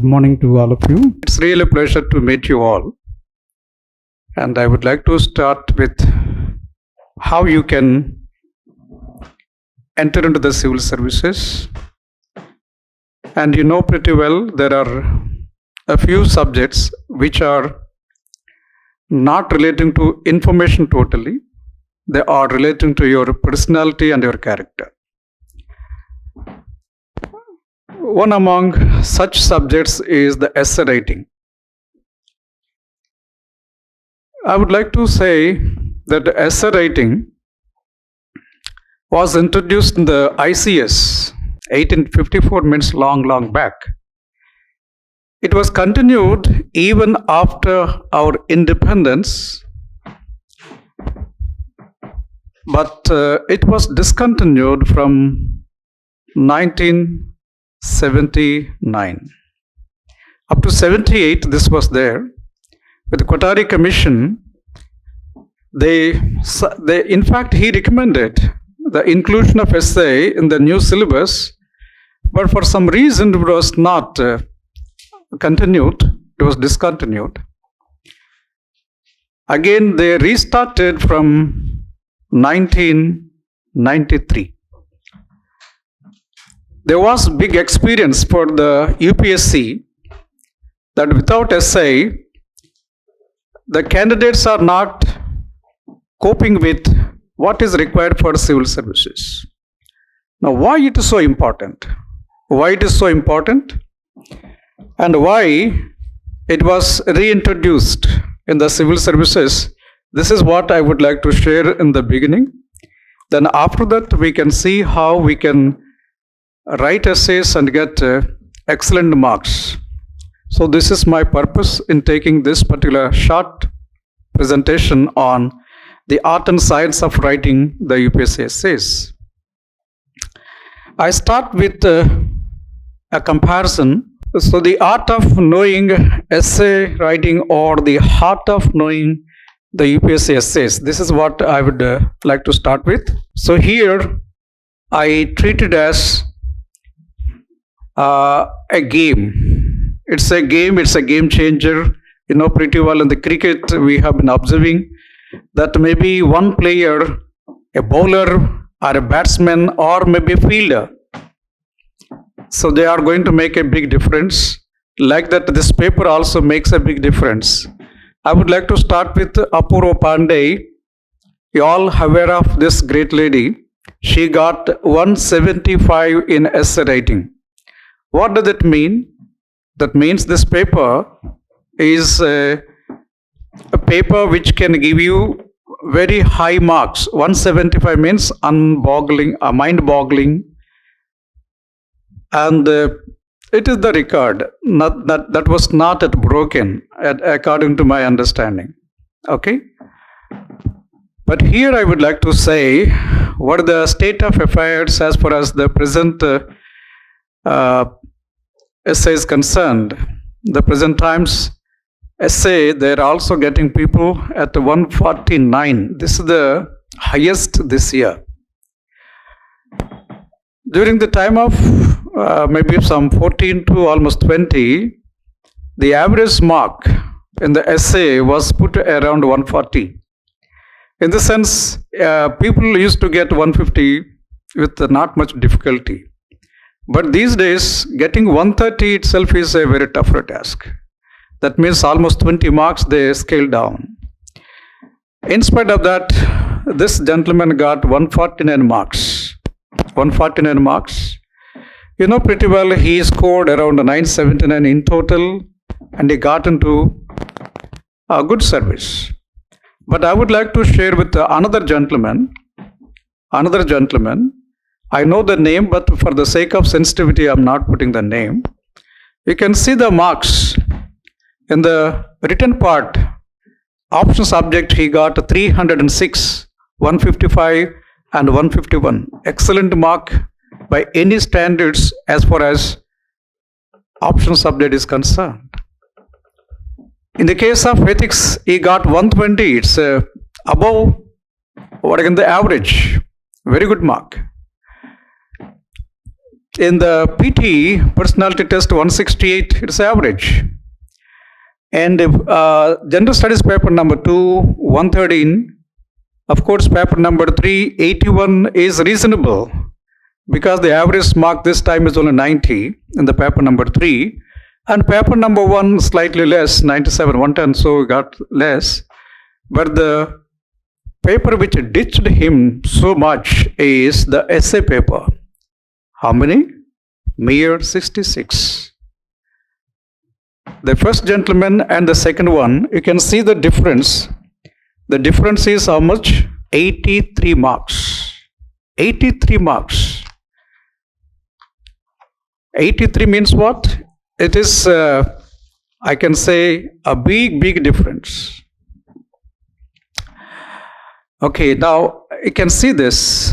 Good morning to all of you. It's really a pleasure to meet you all. And I would like to start with how you can enter into the civil services. And you know pretty well there are a few subjects which are not relating to information totally. They are relating to your personality and your character. One among such subjects is the essay writing. I would like to say that the essay writing was introduced in the ICS 1854, means long back. It was continued even after our independence, but it was discontinued from 1979. Up to 78, this was there. With the Kothari Commission, in fact, he recommended the inclusion of essay in the new syllabus, but for some reason it was not continued, it was discontinued. Again, they restarted from 1993. There was big experience for the UPSC that without essay, the candidates are not coping with what is required for civil services. Now, why it is so important? Why it is so important? And why it was reintroduced in the civil services? This is what I would like to share in the beginning. Then after that, we can see how we can write essays and get excellent marks. So this is my purpose in taking this particular short presentation on the art and science of writing the UPSC essays. I start with a comparison. So the art of knowing essay writing or the art of knowing the UPSC essays, this is what I would like to start with. So here I treat it as a game. It's a game changer. You know pretty well in the cricket we have been observing that maybe one player, a bowler or a batsman or maybe a fielder, so they are going to make a big difference. Like that, this paper also makes a big difference. I would like to start with Apurva Pandey. You all aware of this great lady. She got 175 in essay writing. What does it mean? That means this paper is a paper which can give you very high marks. 175 means mind-boggling. And it is the record. That was not yet broken, according to my understanding. Okay? But here I would like to say what the state of affairs as far as the present essay is concerned. The present times essay, they're also getting people at 149. This is the highest this year. During the time of maybe some 14 to almost 20, the average mark in the essay was put around 140. In the sense, people used to get 150 with not much difficulty. But these days, getting 130 itself is a very tougher task. That means almost 20 marks they scale down. In spite of that, this gentleman got 149 marks. 149 marks. You know pretty well he scored around 979 in total and he got into a good service. But I would like to share with another gentleman. I know the name, but for the sake of sensitivity, I'm not putting the name. You can see the marks. In the written part, option subject, he got 306, 155 and 151. Excellent mark by any standards as far as option subject is concerned. In the case of ethics, he got 120. It's above what again the average. Very good mark. In the PT personality test 168, it's average. And if, general studies paper number 2, 113, of course, paper number 3, 81 is reasonable because the average mark this time is only 90 in the paper number 3. And paper number 1 slightly less, 97, 110, so we got less. But the paper which ditched him so much is the essay paper. How many? Mere 66. The first gentleman and the second one, you can see the difference. The difference is how much? 83 marks. 83 marks. 83 means what? It is, I can say, a big difference. Okay, now you can see this.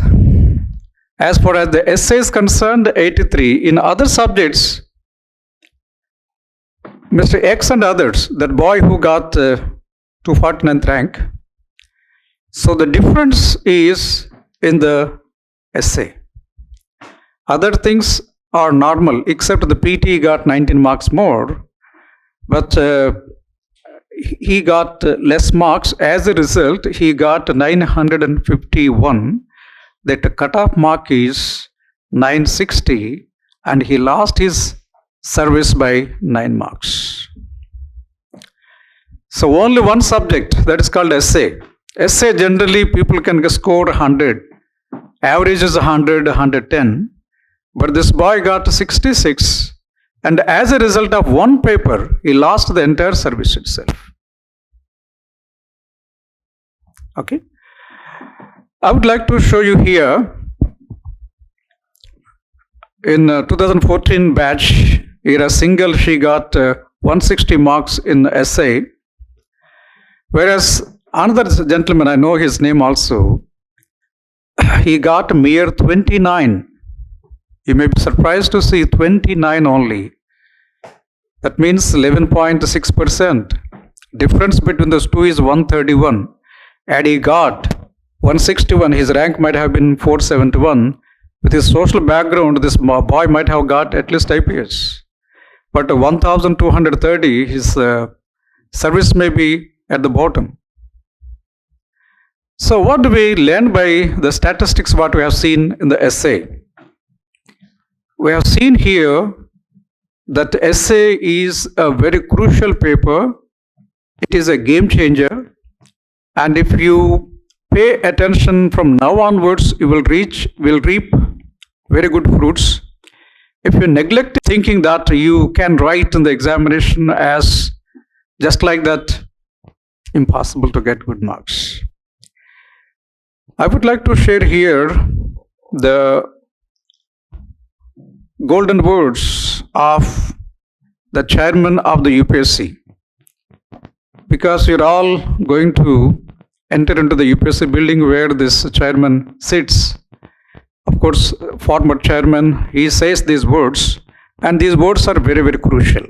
As far as the essay is concerned, 83. In other subjects, Mr. X and others, that boy who got 249th rank, so the difference is in the essay. Other things are normal, except the PT got 19 marks more, but he got less marks. As a result, he got 951. That cutoff mark is 960, and he lost his service by 9 marks. So only one subject, that is called essay. Essay generally people can score 100. Average is 100, 110. But this boy got 66, and as a result of one paper, he lost the entire service itself. Okay. I would like to show you here, in 2014 batch, era single, she got 160 marks in essay, whereas another gentleman, I know his name also, he got mere 29. You may be surprised to see 29 only. That means 11.6%. Difference between those two is 131. And he got 161. His rank might have been 471. With his social background, this boy might have got at least IPS. But 1,230, his service may be at the bottom. So what do we learn by the statistics what we have seen in the essay? We have seen here that essay is a very crucial paper. It is a game changer. And if you pay attention from now onwards, you will reap very good fruits. If you neglect thinking that you can write in the examination as just like that, impossible to get good marks. I would like to share here the golden words of the chairman of the UPSC, because you're all going to enter into the UPSC building where this chairman sits. Of course, former chairman, he says these words, and these words are very crucial.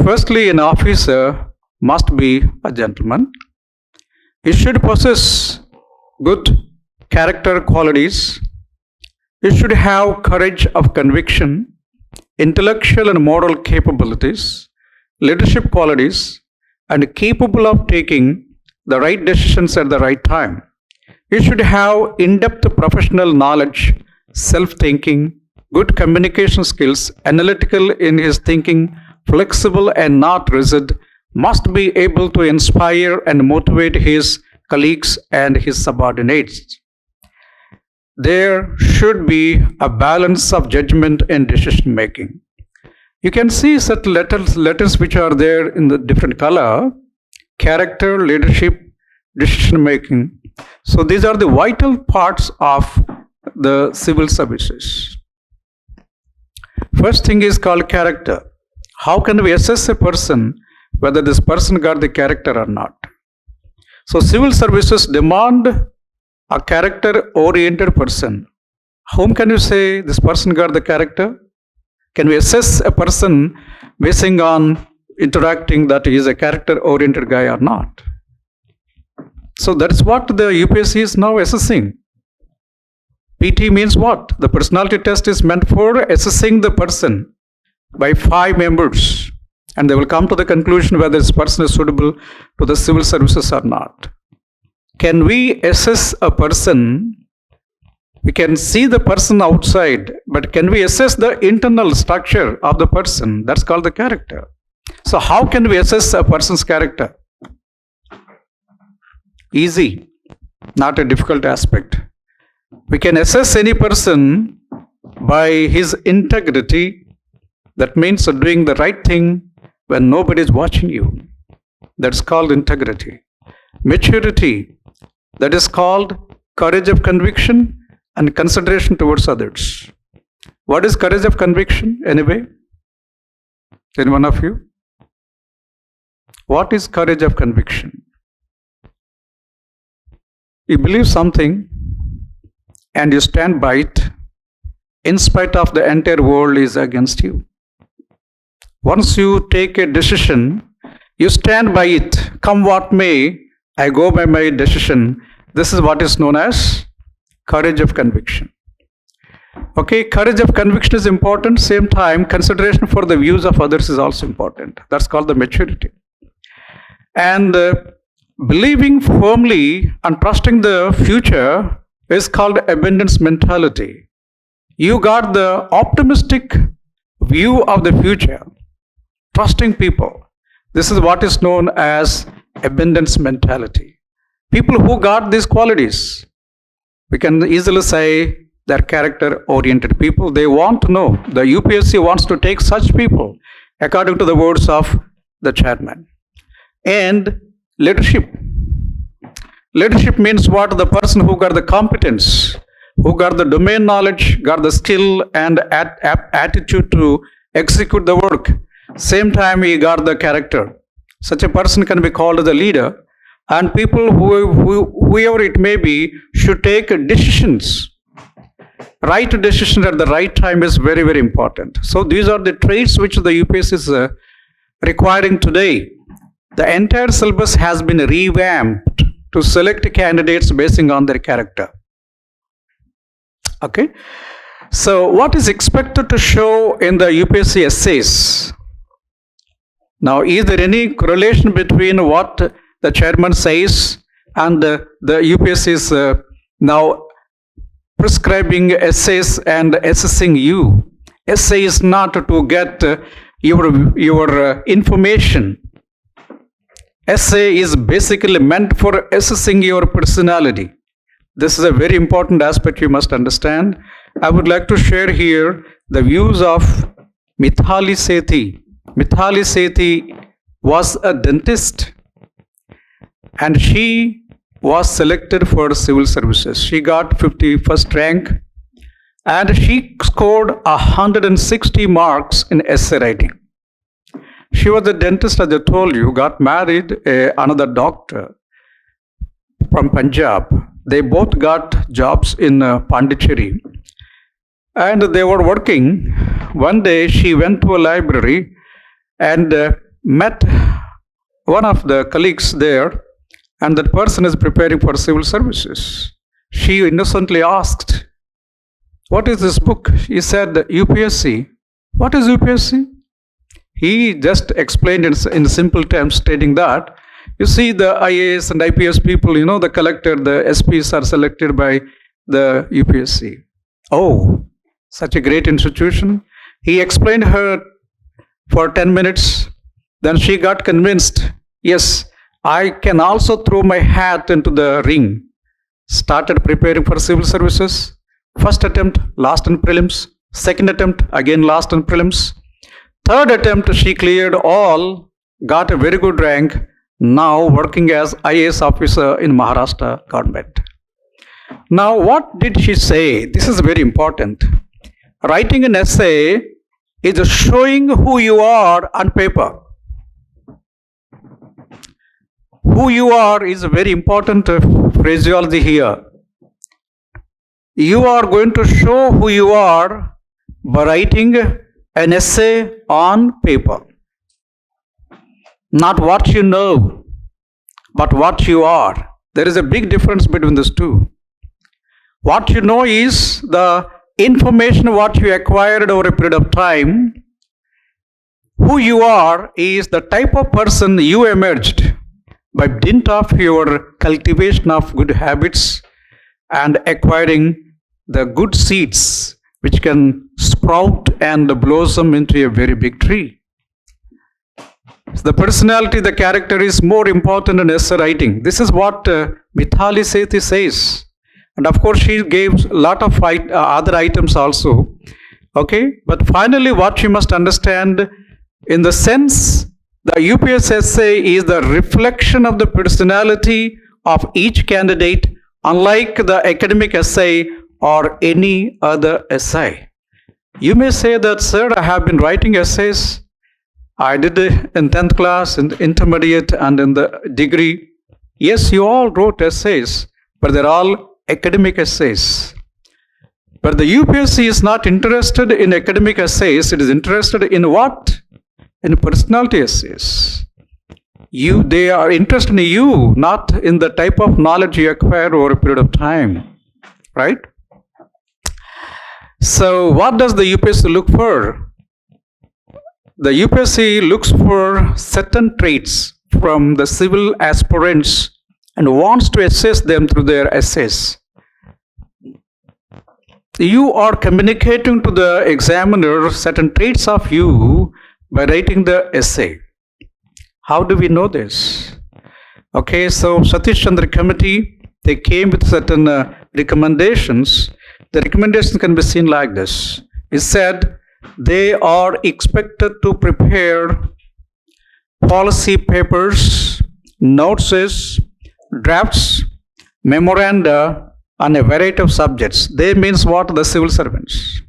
Firstly, an officer must be a gentleman. He should possess good character qualities. He should have courage of conviction, intellectual and moral capabilities, leadership qualities, and capable of taking the right decisions at the right time. He should have in-depth professional knowledge, self-thinking, good communication skills, analytical in his thinking, flexible and not rigid, must be able to inspire and motivate his colleagues and his subordinates. There should be a balance of judgment and decision making. You can see certain letters which are there in the different color: character, leadership, decision making. So these are the vital parts of the civil services. First thing is called character. How can we assess a person whether this person got the character or not? So civil services demand a character-oriented person. Whom can you say this person got the character? Can we assess a person basing on interacting that he is a character-oriented guy or not? So that's what the UPSC is now assessing. PT means what? The personality test is meant for assessing the person by 5 members, and they will come to the conclusion whether this person is suitable to the civil services or not. Can we assess a person? We can see the person outside, but can we assess the internal structure of the person? That's called the character. So how can we assess a person's character? Easy, not a difficult aspect. We can assess any person by his integrity. That means doing the right thing when nobody is watching you. That's called integrity. Maturity, that is called courage of conviction and consideration towards others. What is courage of conviction anyway? Any one of you? What is courage of conviction? You believe something and you stand by it in spite of the entire world is against you. Once you take a decision, you stand by it. Come what may, I go by my decision. This is what is known as courage of conviction. Okay, courage of conviction is important. Same time, consideration for the views of others is also important. That's called the maturity. And believing firmly and trusting the future is called abundance mentality. You got the optimistic view of the future, trusting people. This is what is known as abundance mentality. People who got these qualities, we can easily say they're character-oriented people. They want to know. The UPSC wants to take such people, according to the words of the chairman. And leadership. Leadership means what? The person who got the competence, who got the domain knowledge, got the skill and attitude to execute the work. Same time, he got the character. Such a person can be called the leader, and people whoever it may be should take decisions. Right decision at the right time is very, very important. So these are the traits which the UPSC is requiring today. The entire syllabus has been revamped to select candidates basing on their character. Okay. So what is expected to show in the UPSC essays? Now, is there any correlation between what the chairman says and the UPSC is now prescribing essays and assessing you? Essay is not to get your information. Essay is basically meant for assessing your personality. This is a very important aspect you must understand. I would like to share here the views of Mithali Sethi. Mithali Sethi was a dentist and she was selected for civil services. She got 51st rank and she scored 160 marks in essay writing. She was a dentist, as I told you, got married another doctor from Punjab. They both got jobs in Pondicherry. And they were working. One day she went to a library and met one of the colleagues there, and that person is preparing for civil services. She innocently asked, "What is this book?" He said, "UPSC." "What is UPSC?" He just explained in simple terms, stating that, you see, the IAS and IPS people, the collector, the SPs are selected by the UPSC. Oh, such a great institution. He explained her for 10 minutes. Then she got convinced, yes, I can also throw my hat into the ring. Started preparing for civil services. First attempt, last in prelims. Second attempt, again last in prelims. Third attempt, she cleared all, got a very good rank, now working as IAS officer in Maharashtra government. Now, what did she say? This is very important. Writing an essay is showing who you are on paper. Who you are is a very important phraseology here. You are going to show who you are by writing an essay on paper. Not what you know, but what you are. There is a big difference between these two. What you know is the information what you acquired over a period of time. Who you are is the type of person you emerged by dint of your cultivation of good habits and acquiring the good seeds which can sprout and blossom into a very big tree. The personality, the character is more important in essay writing. This is what Mithali Sethi says. And of course, she gave a lot of other items also. Okay, but finally, what you must understand, in the sense, the UPSC essay is the reflection of the personality of each candidate, unlike the academic essay or any other essay. You may say that, sir, I have been writing essays. I did it in 10th class, in the intermediate, and in the degree. Yes, you all wrote essays, but they're all academic essays. But the UPSC is not interested in academic essays. It is interested in what? In personality essays. They are interested in you, not in the type of knowledge you acquire over a period of time. Right? So what does the UPSC look for? The UPSC looks for certain traits from the civil aspirants and wants to assess them through their essays. You are communicating to the examiner certain traits of you by writing the essay. How do we know this? Okay, so Satish Chandra committee, they came with certain recommendations. The recommendations can be seen like this. It said they are expected to prepare policy papers, notes, drafts, memoranda on a variety of subjects. They means what? The civil servants.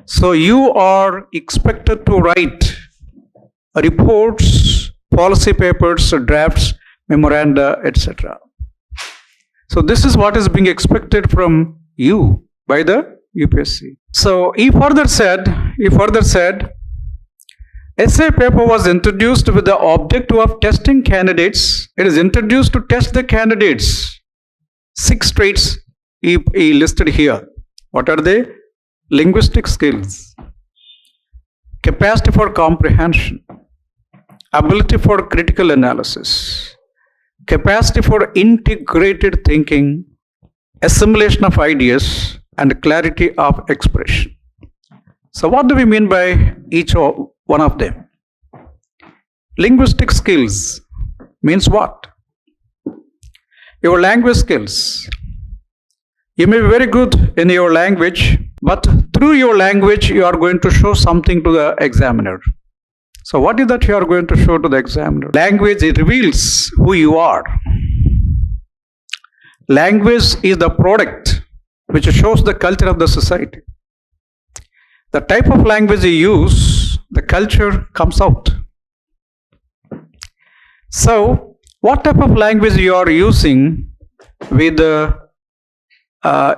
So you are expected to write reports, policy papers, drafts, memoranda, etc. So this is what is being expected from you by the UPSC. So he further said, essay paper was introduced with the objective of testing candidates. It is introduced to test the candidates. 6 traits he listed here. What are they? Linguistic skills, capacity for comprehension, ability for critical analysis, capacity for integrated thinking, assimilation of ideas, and clarity of expression. So what do we mean by each one of them? Linguistic skills means what? Your language skills. You may be very good in your language, but through your language you are going to show something to the examiner. So what is that you are going to show to the examiner? Language, it reveals who you are. Language is the product which shows the culture of the society. The type of language you use, the culture comes out. So, what type of language you are using with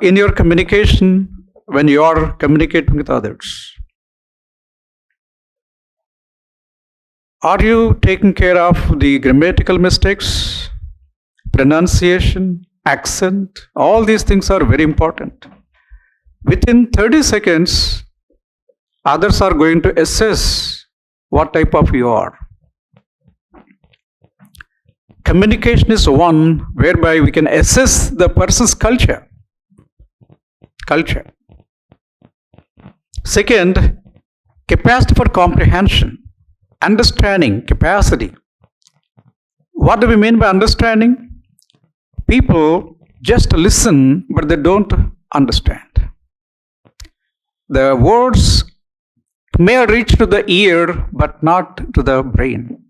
in your communication when you are communicating with others? Are you taking care of the grammatical mistakes, pronunciation, accent? All these things are very important. Within 30 seconds, others are going to assess what type of you are. Communication is one whereby we can assess the person's culture. Second, capacity for comprehension, understanding, capacity. What do we mean by understanding? People just listen, but they don't understand. The words may reach to the ear, but not to the brain.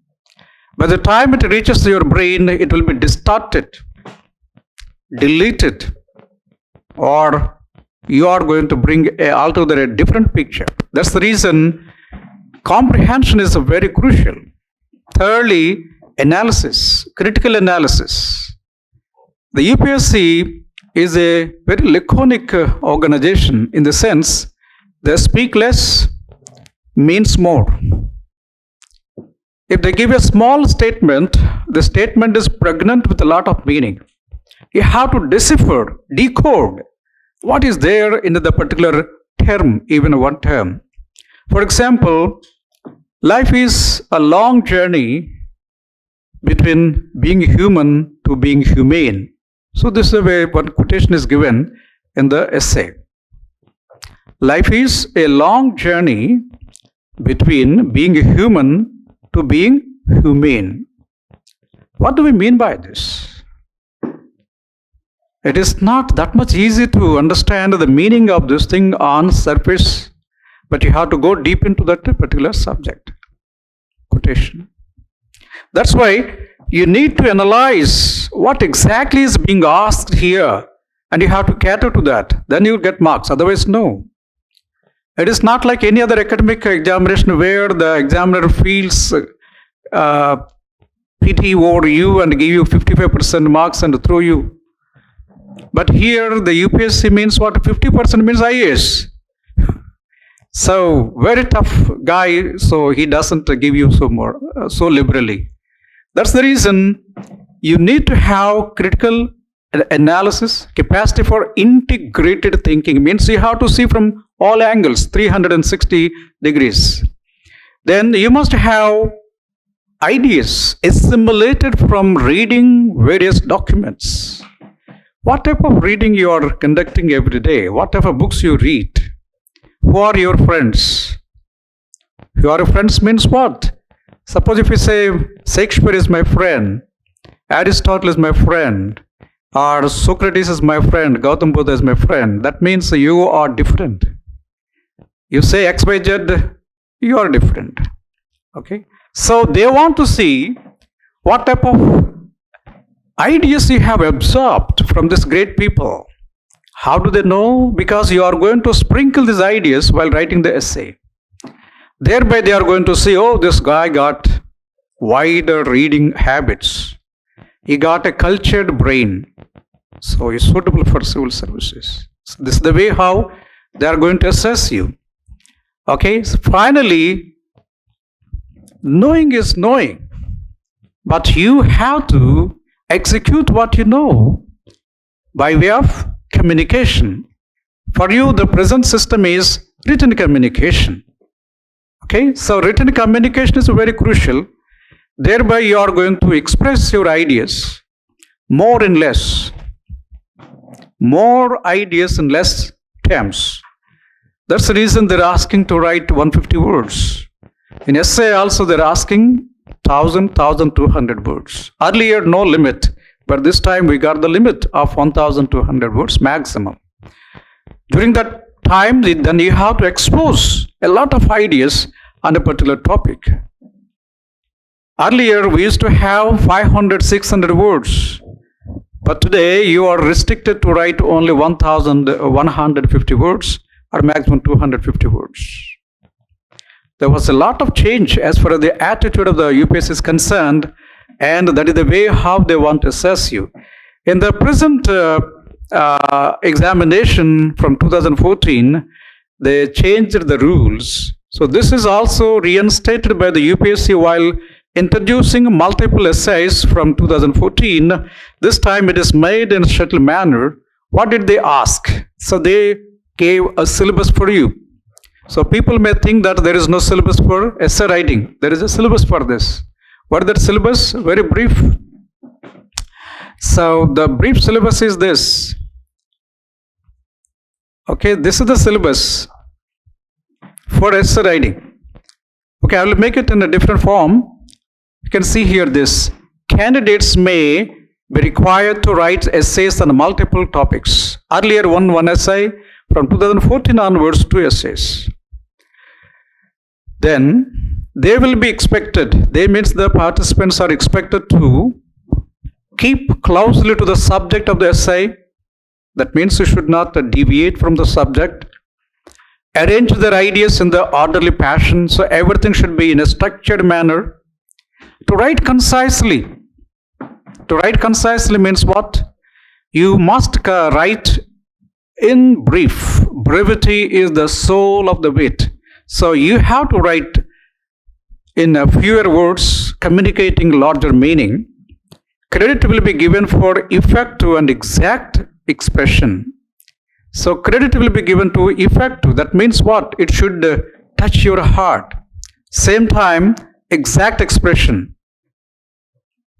By the time it reaches to your brain, it will be distorted, deleted, or you are going to bring altogether a different picture. That's the reason comprehension is very crucial. Thirdly, analysis, critical analysis. The UPSC is a very laconic organization in the sense they speak less, means more. If they give a small statement, the statement is pregnant with a lot of meaning. You have to decode what is there in the particular term, even one term. For example, life is a long journey between being human to being humane. So this is the way one quotation is given in the essay. Life is a long journey between being human to being humane. What do we mean by this? It is not that much easy to understand the meaning of this thing on surface, but you have to go deep into that particular subject. Quotation. That's why you need to analyze what exactly is being asked here, and you have to cater to that. Then you'll get marks. Otherwise, no. It is not like any other academic examination where the examiner feels pity over you and give you 55% marks and throw you. But here the UPSC means what? 50% means IAS. So very tough guy, so he doesn't give you so liberally. That's the reason you need to have critical analysis, capacity for integrated thinking. Means you have to see from all angles, 360 degrees. Then you must have ideas assimilated from reading various documents. What type of reading you are conducting every day? What type of books you read? Who are your friends? Your friends means what? Suppose if you say Shakespeare is my friend, Aristotle is my friend, or Socrates is my friend, Gautam Buddha is my friend, that means you are different. You say XYZ, you are different. Okay? So they want to see what type of ideas you have absorbed from these great people. How do they know? Because you are going to sprinkle these ideas while writing the essay. Thereby they are going to see, oh, this guy got wider reading habits. He got a cultured brain. So he's suitable for civil services. So this is the way how they are going to assess you. Okay, so finally, knowing is knowing. But you have to execute what you know by way of communication. For you, the present system is written communication. Okay, so written communication is very crucial. Thereby you are going to express your ideas more in less. More ideas in less terms. That's the reason they're asking to write 150 words. In essay also they're asking 1,200 words. Earlier no limit, but this time we got the limit of 1,200 words maximum. During that time, then you have to expose a lot of ideas on a particular topic. Earlier we used to have 500, 600 words. But today you are restricted to write only 1,150 words or maximum 250 words. There was a lot of change as far as the attitude of the UPSC is concerned, and that is the way how they want to assess you. In the present examination from 2014, they changed the rules. So this is also reinstated by the UPSC while introducing multiple essays from 2014. This time it is made in a shuttle manner. What did they ask? So they gave a syllabus for you. So people may think that there is no syllabus for essay writing. There is a syllabus for this. What is that syllabus? Very brief. So the brief syllabus is this. Okay, this is the syllabus for essay writing. Okay, I will make it in a different form. You can see here this. Candidates may be required to write essays on multiple topics. Earlier one essay, from 2014 onwards 2 essays. Then they will be expected, they means the participants are expected to keep closely to the subject of the essay. That means you should not deviate from the subject. Arrange their ideas in the orderly fashion, so everything should be in a structured manner. To write concisely. To write concisely means what? You must write in brief. Brevity is the soul of the wit. So you have to write in fewer words, communicating larger meaning. Credit will be given for effective and exact expression. So credit will be given to effective. That means what? It should touch your heart. Same time, exact expression.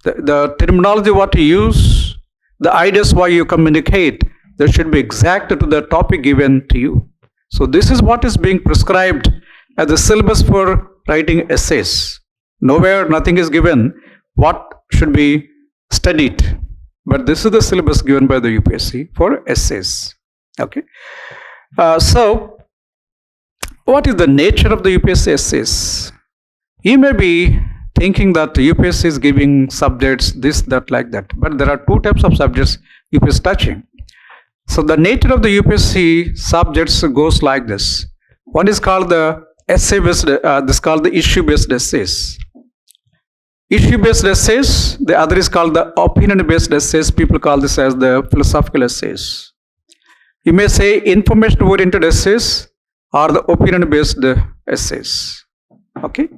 The terminology what you use, the ideas why you communicate, that should be exact to the topic given to you. So this is what is being prescribed as the syllabus for writing essays. Nowhere, nothing is given what should be studied. But this is the syllabus given by the UPSC for essays. Okay. So, what is the nature of the UPSC essays? You may be thinking that the UPSC is giving subjects this, that, like that. But there are two types of subjects UPSC is touching. So, the nature of the UPSC subjects goes like this. One is called the essay-based, this is called the issue-based essays. Issue-based essays, the other is called the opinion-based essays. People call this as the philosophical essays. You may say information-oriented essays or the opinion-based essays. Okay.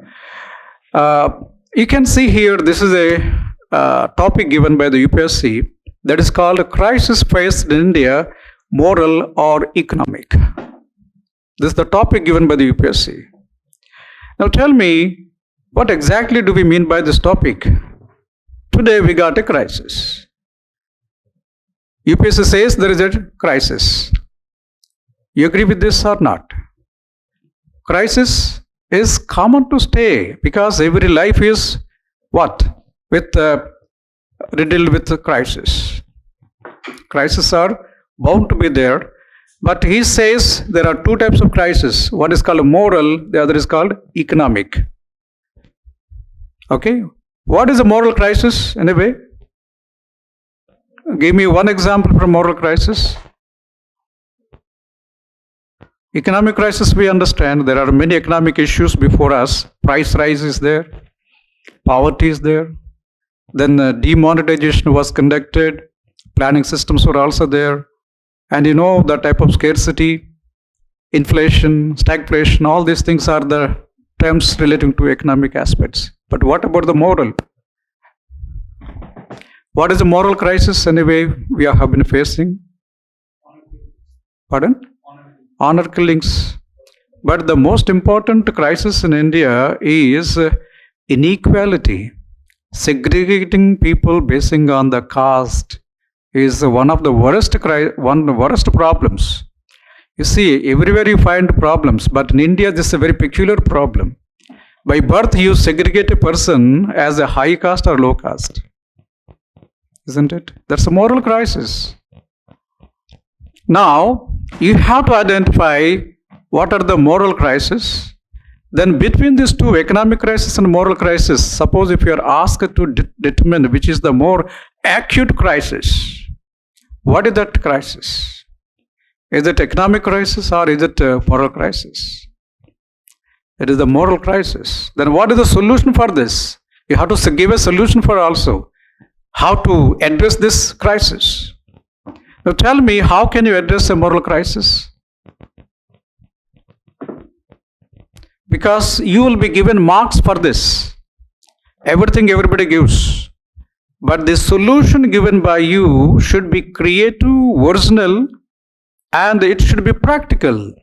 You can see here, this is a topic given by the UPSC that is called a crisis faced in India, moral or economic. This is the topic given by the UPSC. Now tell me, what exactly do we mean by this topic? Today we got a crisis. UPSC says there is a crisis. You agree with this or not? Crisis is common to stay because every life is what? Riddled with crisis. Crises are bound to be there. But he says there are two types of crisis. One is called moral, the other is called economic. Okay. What is a moral crisis anyway? Give me one example from moral crisis. Economic crisis, we understand there are many economic issues before us. Price rise is there, poverty is there. Then demonetization was conducted, planning systems were also there. And you know the type of scarcity, inflation, stagflation, all these things are the terms relating to economic aspects. But what about the moral? What is the moral crisis anyway we have been facing? Pardon? Honor killings. But the most important crisis in India is inequality. Segregating people basing on the caste is one of the worst problems. You see, everywhere you find problems, but in India this is a very peculiar problem. By birth you segregate a person as a high caste or low caste. Isn't it? That's a moral crisis. Now, you have to identify what are the moral crises. Then between these two, economic crisis and moral crisis, suppose if you are asked to determine which is the more acute crisis, what is that crisis? Is it economic crisis or is it moral crisis? It is the moral crisis. Then what is the solution for this? You have to give a solution for also how to address this crisis. Now tell me, how can you address a moral crisis? Because you will be given marks for this. Everything everybody gives. But the solution given by you should be creative, original, and it should be practical.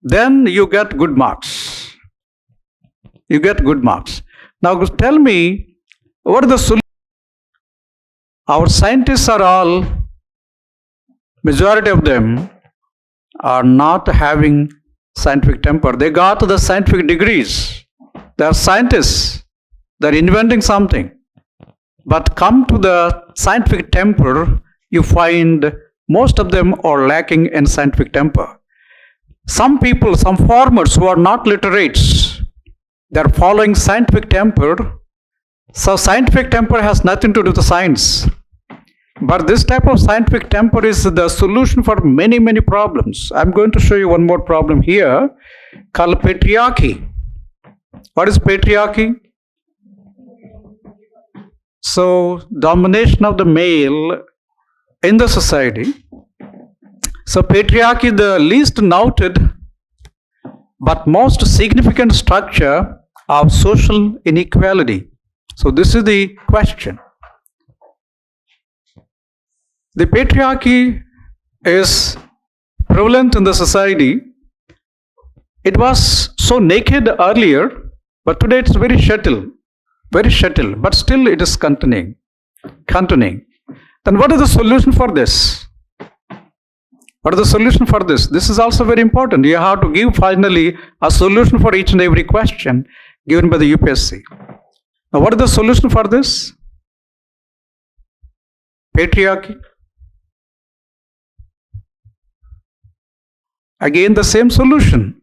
Then you get good marks. You get good marks. Now tell me, what are the solutions? Our scientists are all, majority of them are not having scientific temper. They got the scientific degrees. They are scientists. They are inventing something. But come to the scientific temper, you find most of them are lacking in scientific temper. Some people, some farmers who are not literates, they are following scientific temper. So scientific temper has nothing to do with science. But this type of scientific temper is the solution for many, many problems. I'm going to show you one more problem here called patriarchy. What is patriarchy? So, domination of the male in the society. So, patriarchy is the least noted but most significant structure of social inequality. So, this is the question. The patriarchy is prevalent in the society. It was so naked earlier, but today it's very subtle, but still it is continuing. Then what is the solution for this? What is the solution for this? This is also very important. You have to give finally a solution for each and every question given by the UPSC. Now, what is the solution for this? Patriarchy. Again, the same solution.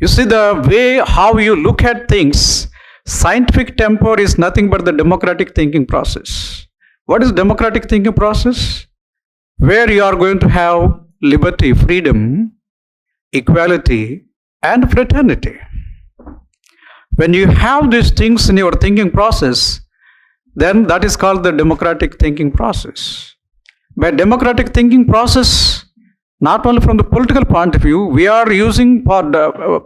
You see, the way how you look at things, scientific temper is nothing but the democratic thinking process. What is democratic thinking process? Where you are going to have liberty, freedom, equality, and fraternity. When you have these things in your thinking process, then that is called the democratic thinking process. By democratic thinking process, not only from the political point of view, we are using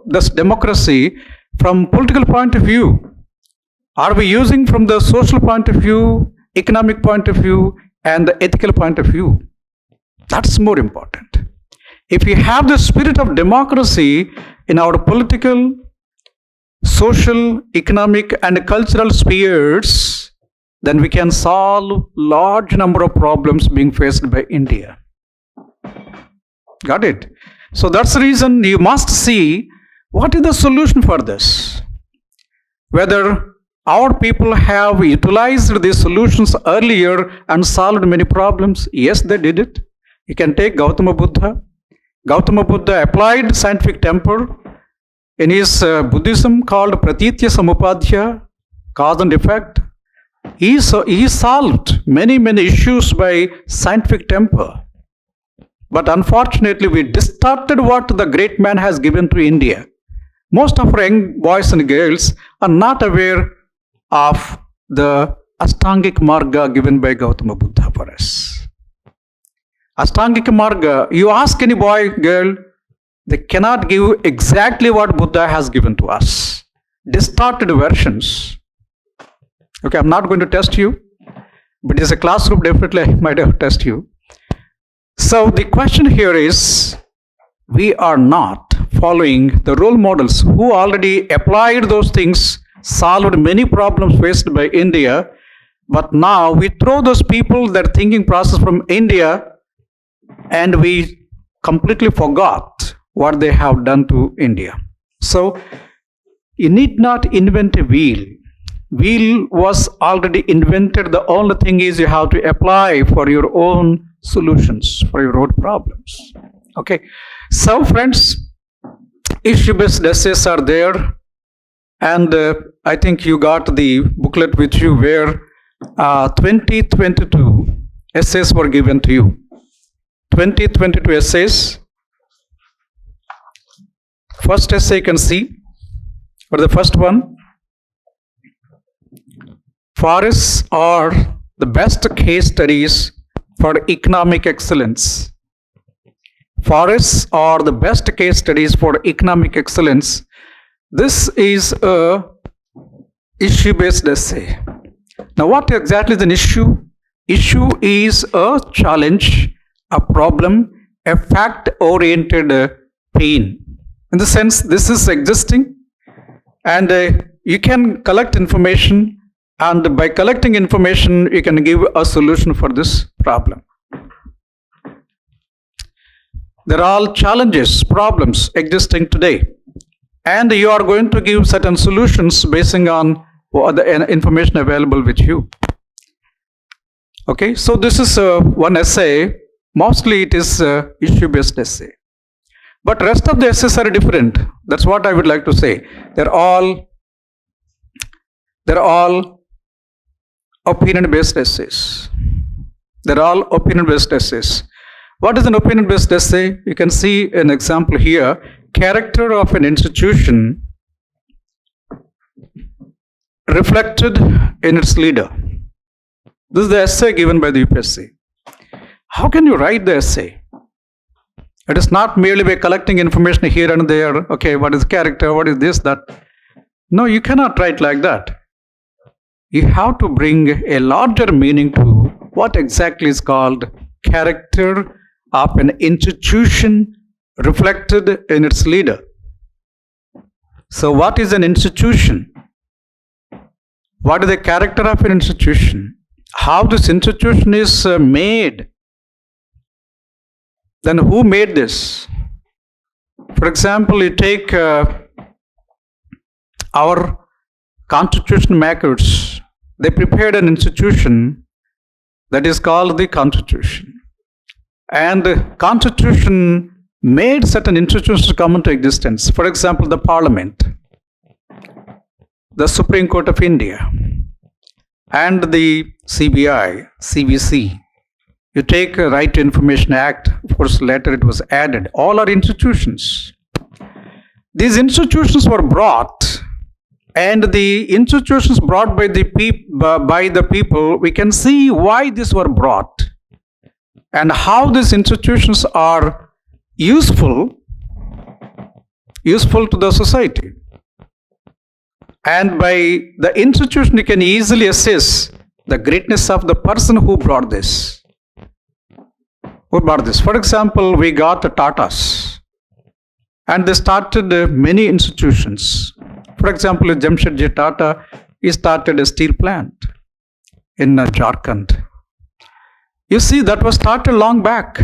this democracy from political point of view. Are we using from the social point of view, economic point of view, and the ethical point of view? That's more important. If we have the spirit of democracy in our political, social, economic, and cultural spheres, then we can solve large number of problems being faced by India. Got it? So that's the reason you must see what is the solution for this. Whether our people have utilized these solutions earlier and solved many problems. Yes, they did it. You can take Gautama Buddha. Gautama Buddha applied scientific temper in his Buddhism called Pratitya Samupadhya, cause and effect. He solved many issues by scientific temper. But unfortunately, we distorted what the great man has given to India. Most of our young boys and girls are not aware of the Ashtangik Marga given by Gautama Buddha for us. Ashtangik Marga, you ask any boy, girl, they cannot give exactly what Buddha has given to us. Distorted versions. Okay, I'm not going to test you, but as a classroom, definitely I might have test you. So the question here is, we are not following the role models who already applied those things, solved many problems faced by India, but now we throw those people, their thinking process from India, and we completely forgot what they have done to India. So you need not invent a wheel. Wheel was already invented. The only thing is you have to apply for your own solutions, for your own problems. Okay. So friends, issue-based essays are there. And I think you got the booklet with you where 2022 essays were given to you. 2022 essays. First essay you can see, for the first one, forests are the best case studies for economic excellence. Forests are the best case studies for economic excellence. This is a issue-based essay. Now, what exactly is an issue? Issue is a challenge, a problem, a fact-oriented pain. In the sense, this is existing, and you can collect information, and by collecting information, you can give a solution for this problem. There are all challenges, problems existing today, and you are going to give certain solutions basing on the information available with you. Okay, so this is one essay. Mostly it is issue-based essay. But rest of the essays are different. That's what I would like to say. They're all opinion-based essays. They're all opinion-based essays. What is an opinion-based essay? You can see an example here. Character of an institution reflected in its leader. This is the essay given by the UPSC. How can you write the essay? It is not merely by collecting information here and there. Okay, what is character? What is this, that? No, you cannot write like that. You have to bring a larger meaning to what exactly is called character of an institution reflected in its leader. So what is an institution? What is the character of an institution? How this institution is made? Then who made this? For example, you take our constitution makers. They prepared an institution that is called the Constitution. And the Constitution made certain institutions to come into existence. For example, the Parliament, the Supreme Court of India, and the CBI, CBC. You take a Right to Information Act, of course, later it was added. All are institutions. These institutions were brought, and the institutions brought by the people, we can see why these were brought and how these institutions are useful to the society. And by the institution, you can easily assess the greatness of the person who brought this. For example, we got the Tatas, and they started many institutions. For example, Jamshedji Tata, he started a steel plant in Jharkhand. You see, that was started long back,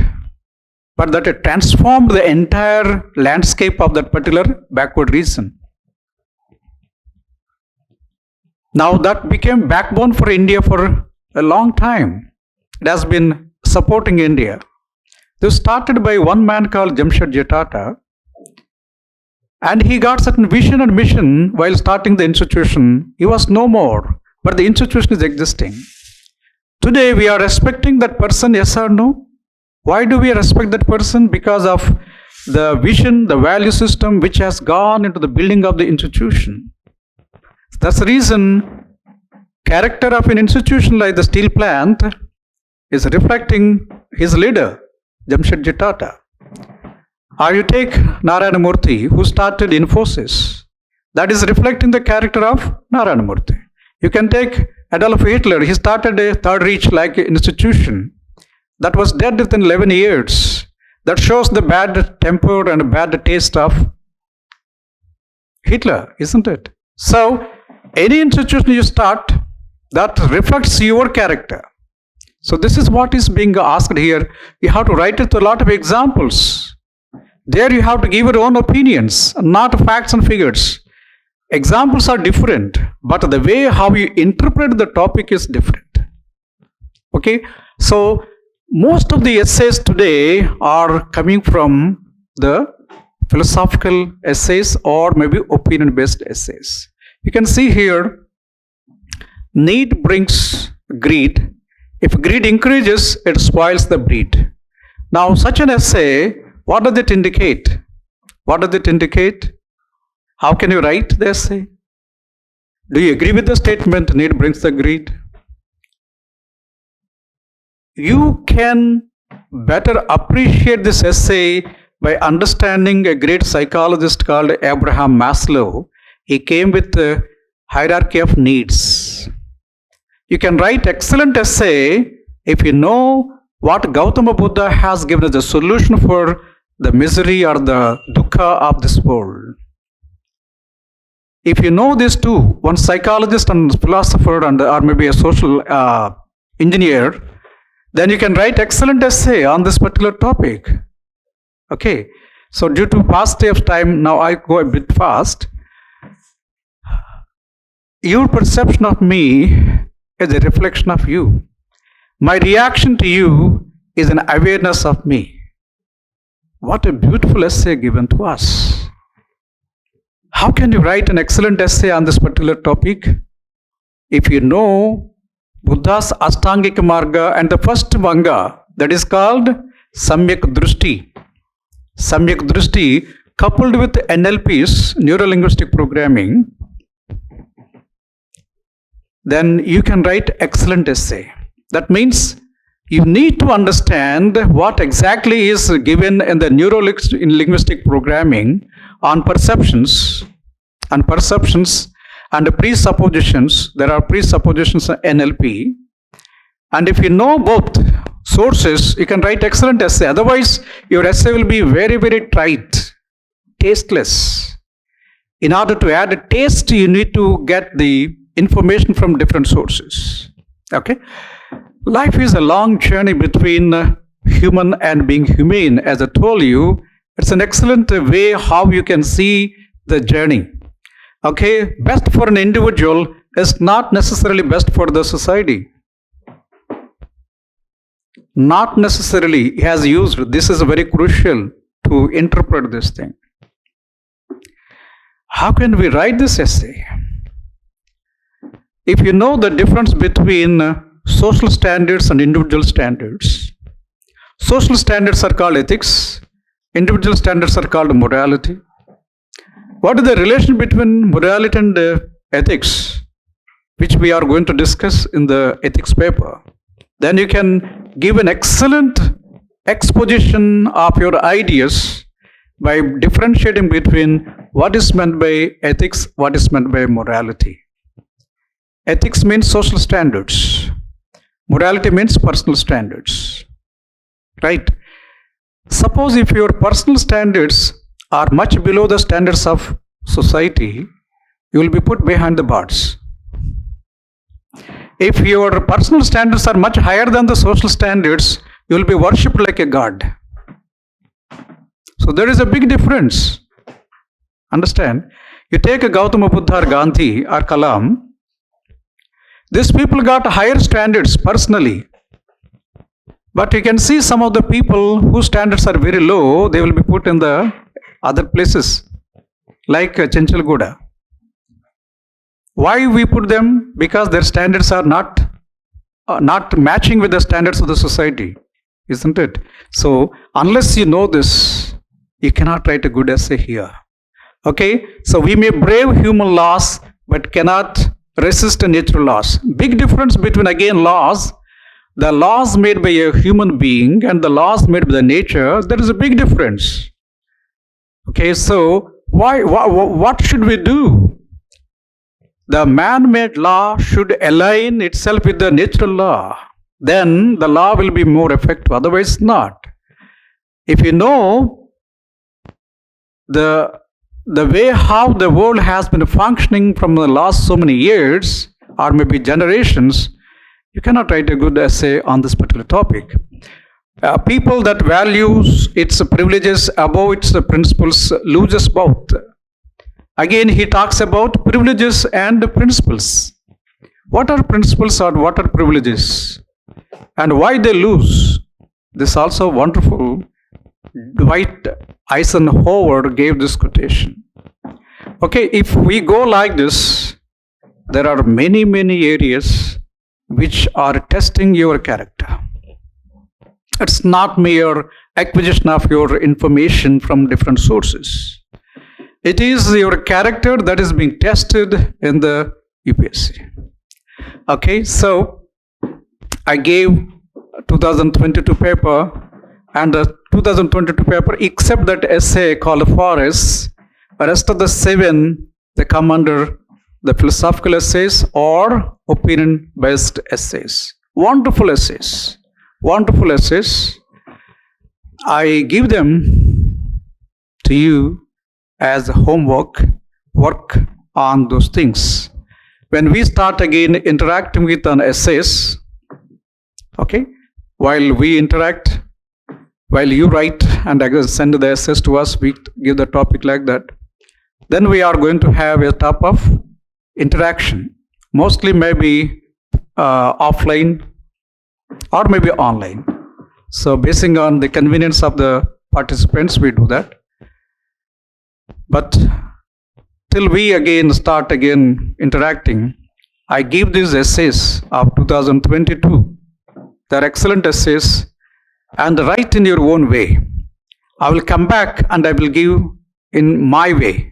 but that it transformed the entire landscape of that particular backward region. Now that became backbone for India for a long time. It has been supporting India. This started by one man called Jamshedji Tata, and he got certain vision and mission while starting the institution. He was no more, but the institution is existing. Today we are respecting that person, yes or no? Why do we respect that person? Because of the vision, the value system which has gone into the building of the institution. That's the reason character of an institution like the steel plant is reflecting his leader, Jamshedji Tata. Or you take Narayana Murthy, who started Infosys. That is reflecting the character of Narayana Murthy. You can take Adolf Hitler. He started a Third Reich-like institution that was dead within 11 years. That shows the bad temper and bad taste of Hitler, isn't it? So, any institution you start, that reflects your character. So this is what is being asked here. You have to write it with a lot of examples. There you have to give your own opinions, not facts and figures. Examples are different, but the way how you interpret the topic is different. Okay, so most of the essays today are coming from the philosophical essays or maybe opinion-based essays. You can see here, need brings greed. If greed increases, it spoils the breed. Now, such an essay, what does it indicate? What does it indicate? How can you write the essay? Do you agree with the statement, need brings the greed? You can better appreciate this essay by understanding a great psychologist called Abraham Maslow. He came with the hierarchy of needs. You can write excellent essay if you know what Gautama Buddha has given as the solution for the misery or the dukkha of this world. If you know these two, one psychologist and philosopher and or maybe a social engineer, then you can write excellent essay on this particular topic. Okay, so due to paucity of time, now I go a bit fast. Your perception of me is a reflection of you. My reaction to you is an awareness of me. What a beautiful essay given to us. How can you write an excellent essay on this particular topic? If you know Buddha's Ashtangika Marga and the first Vanga, that is called Samyak Drushti. Samyak Drushti coupled with NLP's neuro-linguistic programming, then you can write excellent essay. That means you need to understand what exactly is given in the neuro-linguistic programming on perceptions and presuppositions. There are presuppositions in NLP. And if you know both, sources, you can write excellent essay. Otherwise, your essay will be very, very trite, tasteless. In order to add a taste, you need to get the information from different sources. Okay? Life is a long journey between human and being humane. As I told you, it's an excellent way how you can see the journey. Okay? Best for an individual is not necessarily best for the society. Not necessarily has used. This is very crucial to interpret this thing. How can we write this essay? If you know the difference between social standards and individual standards, social standards are called ethics, individual standards are called morality. What is the relation between morality and ethics, which we are going to discuss in the ethics paper? Then you can give an excellent exposition of your ideas by differentiating between what is meant by ethics, what is meant by morality. Ethics means social standards. Morality means personal standards. Right? Suppose if your personal standards are much below the standards of society, you will be put behind the bars. If your personal standards are much higher than the social standards, you will be worshipped like a god. So there is a big difference. Understand? You take a Gautama Buddha or Gandhi or Kalam, these people got higher standards personally. But you can see some of the people whose standards are very low, they will be put in the other places, like Chenchalguda. Why we put them? Because their standards are not matching with the standards of the society, isn't it? So unless you know this, you cannot write a good essay here. Okay? So we may brave human laws, but cannot resist natural laws. Big difference between, again, laws. The laws made by a human being and the laws made by the nature, there is a big difference. Okay, so what should we do? The man-made law should align itself with the natural law. Then the law will be more effective, otherwise not. If you know the way how the world has been functioning from the last so many years, or maybe generations, you cannot write a good essay on this particular topic. People that values its privileges above its principles loses both. Again, he talks about privileges and principles. What are principles or what are privileges? And why they lose? This also wonderful. Dwight Eisenhower gave this quotation. Okay, if we go like this, there are many, many areas which are testing your character. It's not mere acquisition of your information from different sources. It is your character that is being tested in the UPSC. Okay, so I gave 2022 paper, and the 2022 paper, except that essay called Forest, the rest of the 7, they come under the philosophical essays or opinion-based essays. Wonderful essays. Wonderful essays. I give them to you as homework, work on those things. When we start again interacting with an essays, okay, while we interact, while you write and again send the essays to us, we give the topic like that. Then we are going to have a type of interaction, mostly maybe offline or maybe online. So basing on the convenience of the participants, we do that. But till we again start again interacting, I give these essays of 2022. They're excellent essays, and write in your own way. I will come back and I will give in my way,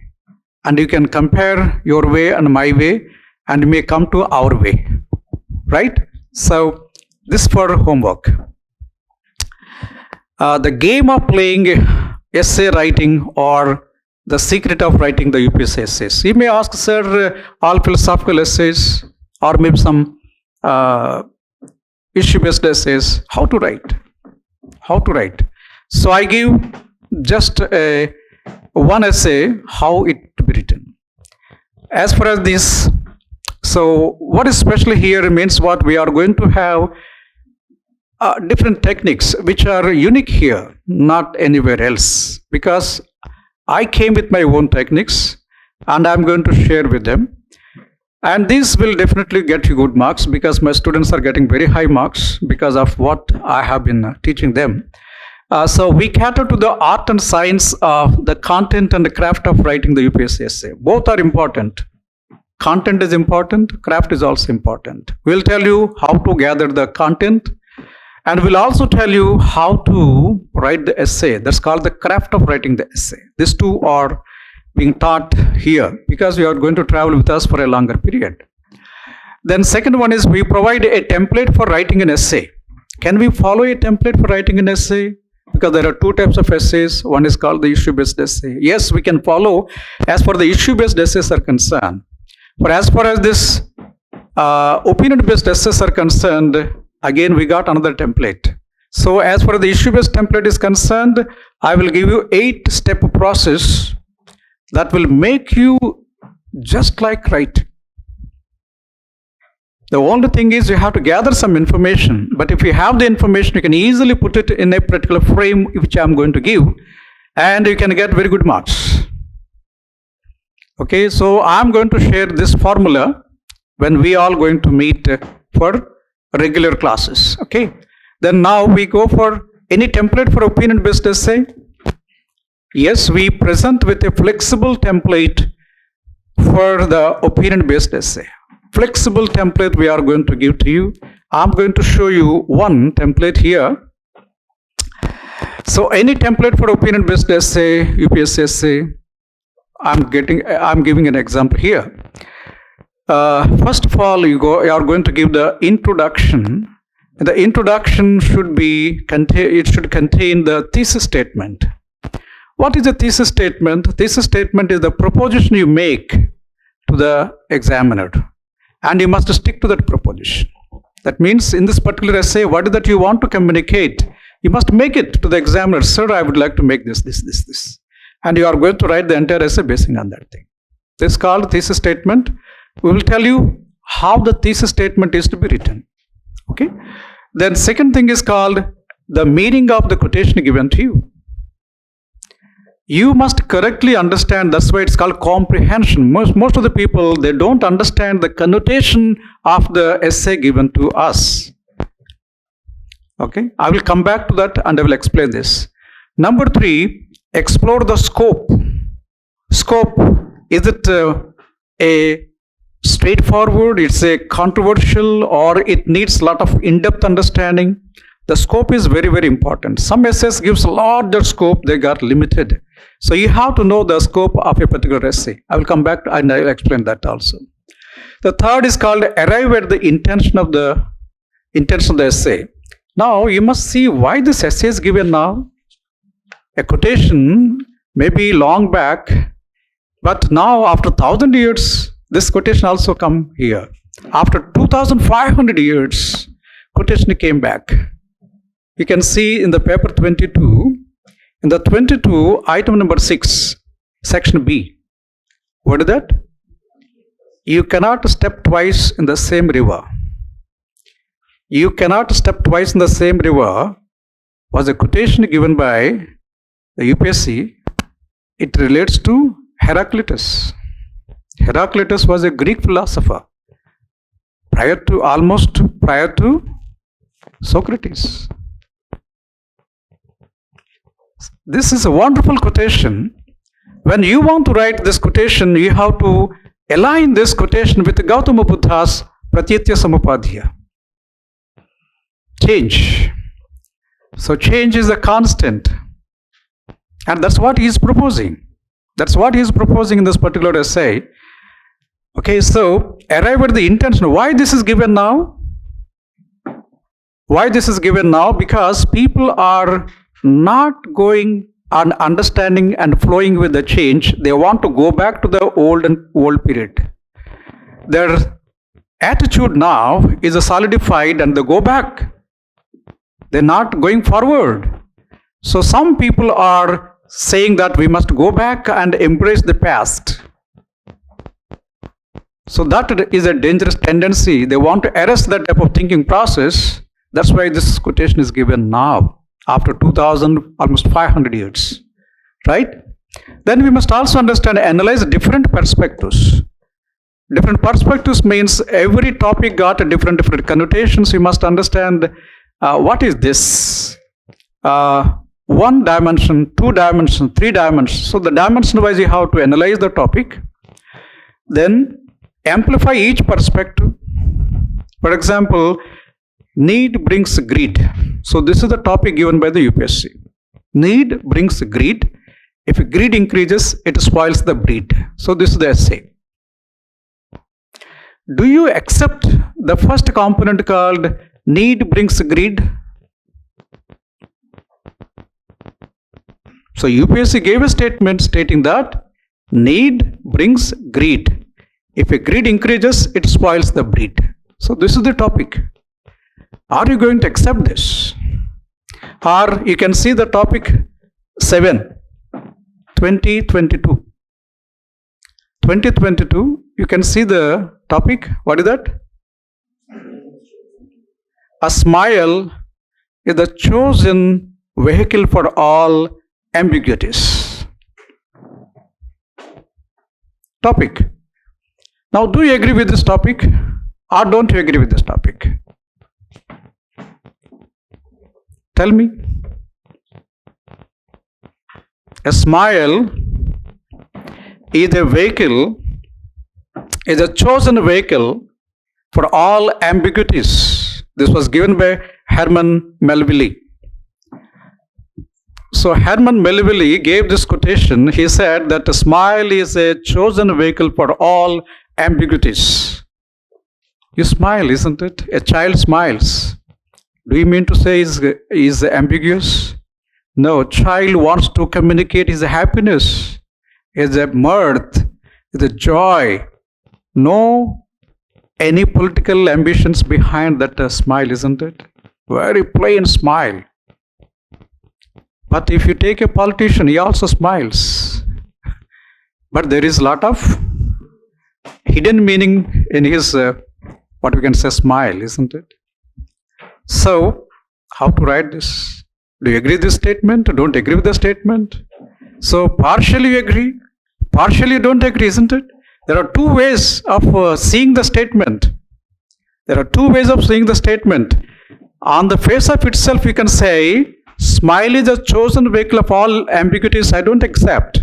and you can compare your way and my way, and you may come to our way, right? So this for homework. The game of playing essay writing or the secret of writing the UPSC essays. You may ask, sir, all philosophical essays or maybe some issue-based essays, how to write. So I give just one essay, how it to be written. As far as this, so what is special here means what we are going to have different techniques which are unique here, not anywhere else, because I came with my own techniques and I'm going to share with them. And this will definitely get you good marks because my students are getting very high marks because of what I have been teaching them. So we cater to the art and science of the content and the craft of writing the UPSC essay. Both are important. Content is important, craft is also important. We'll tell you how to gather the content, and we'll also tell you how to write the essay. That's called the craft of writing the essay. These two are being taught here because you are going to travel with us for a longer period. Then second one is we provide a template for writing an essay. Can we follow a template for writing an essay? Because there are two types of essays. One is called the issue-based essay. Yes, we can follow as far the issue-based essays are concerned. But as far as this opinion-based essays are concerned, again we got another template. So as far as the issue-based template is concerned, I will give you 8-step process that will make you just like write. The only thing is you have to gather some information, but if you have the information, you can easily put it in a particular frame which I am going to give, and you can get very good marks. Okay, so I am going to share this formula when we all going to meet for regular classes. Okay, then now we go for any template for opinion-based essay. Yes, we present with a flexible template for the opinion-based essay. Flexible template we are going to give to you. I'm going to show you one template here. So any template for opinion-based essay, UPSC essay, I'm giving an example here. First of all, you are going to give the introduction. The introduction should contain the thesis statement. What is a thesis statement? Thesis statement is the proposition you make to the examiner, and you must stick to that proposition. That means in this particular essay, what is that you want to communicate? You must make it to the examiner. Sir, I would like to make this. And you are going to write the entire essay based on that thing. This is called thesis statement. We will tell you how the thesis statement is to be written. Okay. Then second thing is called the meaning of the quotation given to you. You must correctly understand, that's why it's called comprehension. Most of the people, they don't understand the connotation of the essay given to us. Okay, I will come back to that and I will explain this. Number 3, explore the scope. Scope, is it a straightforward, it's a controversial, or it needs a lot of in-depth understanding? The scope is very, very important. Some essays gives larger scope, they got limited. So you have to know the scope of a particular essay. I will come back and I will explain that also. The third is called arrive at the intention of the essay. Now you must see why this essay is given now. A quotation may be long back, but now after 1,000 years, this quotation also come here. After 2,500 years, quotation came back. You can see in the paper 22, in the 22, item number 6, section B. What is that? You cannot step twice in the same river. You cannot step twice in the same river was a quotation given by the UPSC. It relates to Heraclitus. Heraclitus was a Greek philosopher prior to Socrates. This is a wonderful quotation. When you want to write this quotation, you have to align this quotation with Gautama Buddha's Pratyatya Samupadhyaya. Change. So change is a constant. And that's what he is proposing. That's what he is proposing in this particular essay. Okay, so arrive at the intention. Why this is given now? Why this is given now? Because people are not going and understanding and flowing with the change. They want to go back to the old period. Their attitude now is solidified and they go back. They're not going forward. So some people are saying that we must go back and embrace the past. So that is a dangerous tendency. They want to arrest that type of thinking process. That's why this quotation is given now, after 2000, almost 500 years. Right? Then we must also understand, analyze different perspectives. Different perspectives means every topic got a different connotations. You must understand what is this? One dimension, two dimensions, three dimensions. So the dimension wise you have to analyze the topic. Then amplify each perspective. For example, need brings greed. So this is the topic given by the UPSC. Need brings greed. If greed increases, it spoils the breed. So this is the essay. Do you accept the first component called need brings greed? So UPSC gave a statement stating that need brings greed. If a greed increases, it spoils the breed. So this is the topic. Are you going to accept this? Or you can see the topic 7, 2022. 2022, you can see the topic. What is that? A smile is the chosen vehicle for all ambiguities. Topic. Now, do you agree with this topic or don't you agree with this topic? Tell me. A smile is a vehicle, is a chosen vehicle for all ambiguities. This was given by Herman Melville. So Herman Melville gave this quotation. He said that a smile is a chosen vehicle for all ambiguities. You smile, isn't it? A child smiles. Do you mean to say is ambiguous? No, child wants to communicate his happiness, his mirth, his joy. No any political ambitions behind that smile, isn't it? Very plain smile. But if you take a politician, he also smiles. But there is a lot of hidden meaning in his, what we can say, smile, isn't it? So, how to write this? Do you agree with this statement? Don't agree with the statement? So, partially you agree, partially you don't agree, isn't it? There are two ways of seeing the statement. There are two ways of seeing the statement. On the face of itself, you can say, smile is a chosen vehicle of all ambiguities. I don't accept.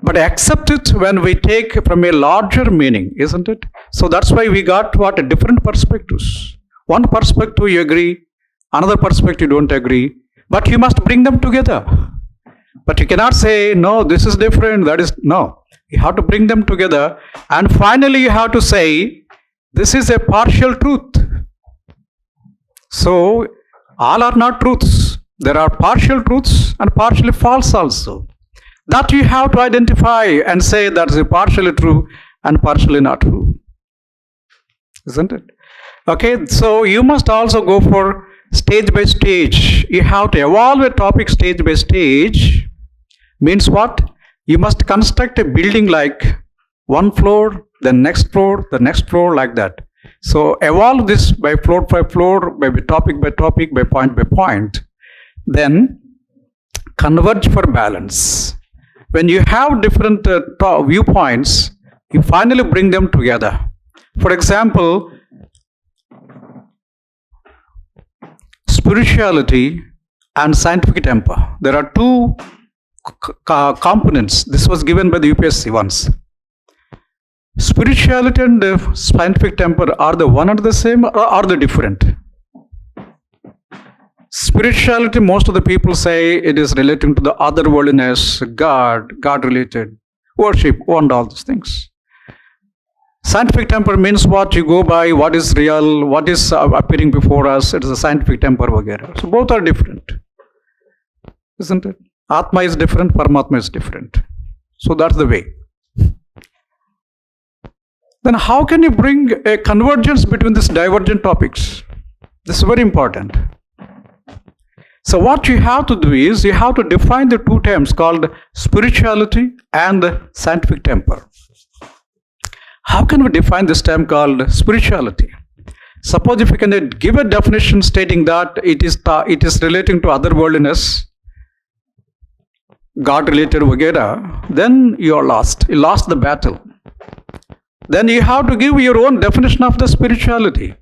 But I accept it when we take from a larger meaning, isn't it? So that's why we got what? Different perspectives. One perspective you agree, another perspective you don't agree. But you must bring them together. But you cannot say, no, this is different, that is, no. You have to bring them together. And finally you have to say, this is a partial truth. So, all are not truths. There are partial truths and partially false also. That you have to identify and say that is partially true and partially not true. Isn't it? Okay, so you must also go for stage by stage. You have to evolve a topic stage by stage. Means what? You must construct a building like one floor, the next floor, like that. So evolve this by floor by floor, by topic, by point. Then converge for balance. When you have different viewpoints, you finally bring them together. For example, spirituality and scientific temper. There are two components. This was given by the UPSC once. Spirituality and scientific temper are the one and the same or are they different? Spirituality, most of the people say it is relating to the otherworldliness, God related, worship, and all these things. Scientific temper means what? You go by what is real, what is appearing before us. It is a scientific temper. So both are different. Isn't it? Atma is different, Paramatma is different. So that's the way. then how can you bring a convergence between these divergent topics? This is very important. So what you have to do is you have to define the two terms called spirituality and scientific temper. How can we define this term called spirituality? Suppose if you can give a definition stating that it is relating to otherworldliness, God-related vagera, then you are lost. You lost the battle. Then you have to give your own definition of the spirituality.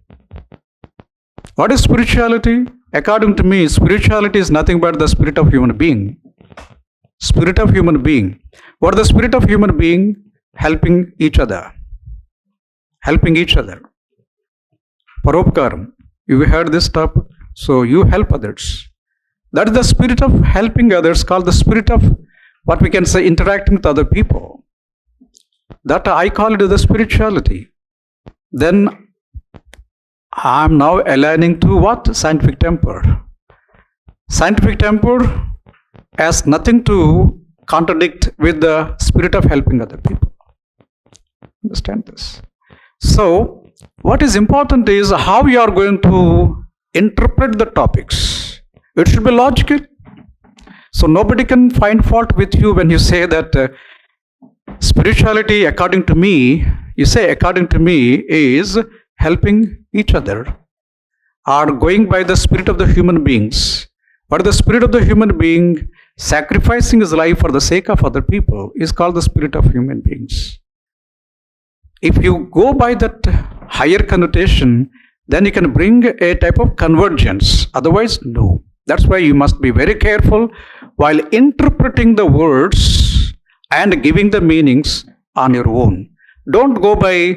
What is spirituality? According to me, spirituality is nothing but the spirit of human being. Spirit of human being. What is the spirit of human being? Helping each other. Helping each other. Paropkaram. You heard this topic? So you help others. That is the spirit of helping others, called the spirit of what we can say interacting with other people. That I call it the spirituality. Then I am now aligning to what? Scientific temper. Scientific temper has nothing to contradict with the spirit of helping other people. Understand this? So, what is important is how you are going to interpret the topics. It should be logical. So, nobody can find fault with you when you say that spirituality, according to me, you say according to me is helping each other, or going by the spirit of the human beings. But the spirit of the human being sacrificing his life for the sake of other people is called the spirit of human beings. If you go by that higher connotation, then you can bring a type of convergence. Otherwise, no. That's why you must be very careful while interpreting the words and giving the meanings on your own. Don't go by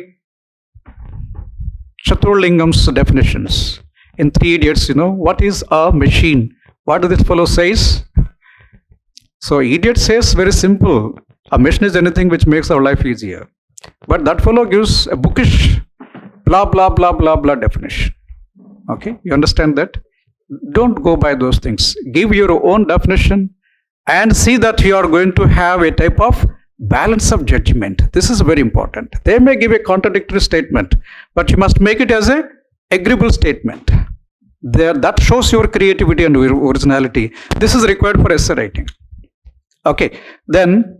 Chaturlingam's definitions. In Three Idiots, what is a machine? What does this fellow says? So idiot says very simple. A machine is anything which makes our life easier. But that fellow gives a bookish blah blah blah blah blah definition. Okay, you understand that? Don't go by those things. Give your own definition and see that you are going to have a type of balance of judgment. This is very important. They may give a contradictory statement, but you must make it as a agreeable statement. That shows your creativity and your originality. This is required for essay writing. Okay, then